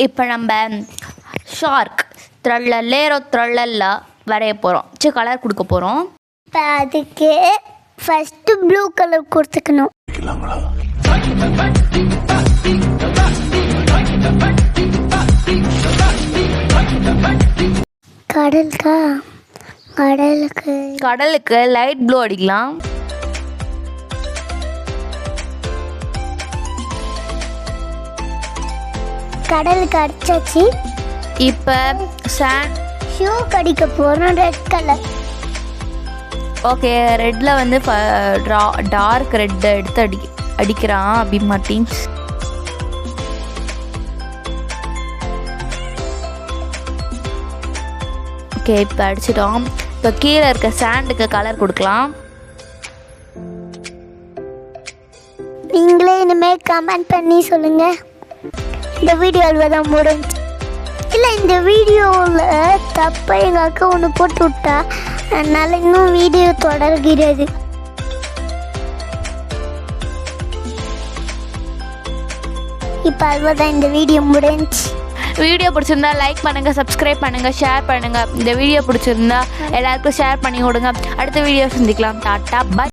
இப்போ நம்ம ஷார்க் த்ரல்லா வரைய போகிறோம். சரி, கலர் கொடுக்க போகிறோம். இப்போ அதுக்கு ஃபஸ்ட்டு ப்ளூ கலர் கொடுத்துக்கணும். கடலுக்கு லைட் ப்ளூ அடிக்கலாம். கடலுக்கு அடிச்சாச்சு. இப்போ ஷூ கடிக்க போகிறோம். Red colour. ஓகே, ரெட்டில் வந்து டார்க் ரெட்டை எடுத்து அடிக்கிறான் அபி மார்டின்ஸ். ஓகே, இப்போ அடிச்சிட்டோம். இப்போ கீழே இருக்க சாண்டுக்கு கலர் கொடுக்கலாம். நீங்களே இனிமேல் கமெண்ட் பண்ணி சொல்லுங்கள். இந்த வீடியோவில் தான் முடிஞ்சு. இல்லை, இந்த வீடியோவில் தப்பாக எங்கள் அக்கா ஒன்று போட்டு விட்டா, அதனால் இன்னும் வீடியோ தொடர்கிறது. இப்போ அவ்வளோதான், இந்த வீடியோ முடிஞ்சு. வீடியோ பிடிச்சிருந்தா லைக் பண்ணுங்கள், சப்ஸ்கிரைப் பண்ணுங்கள், ஷேர் பண்ணுங்கள். இந்த வீடியோ பிடிச்சிருந்தா எல்லாருக்கும் ஷேர் பண்ணி கொடுங்க. அடுத்த வீடியோ சந்திக்கலாம். Ta-ta, by.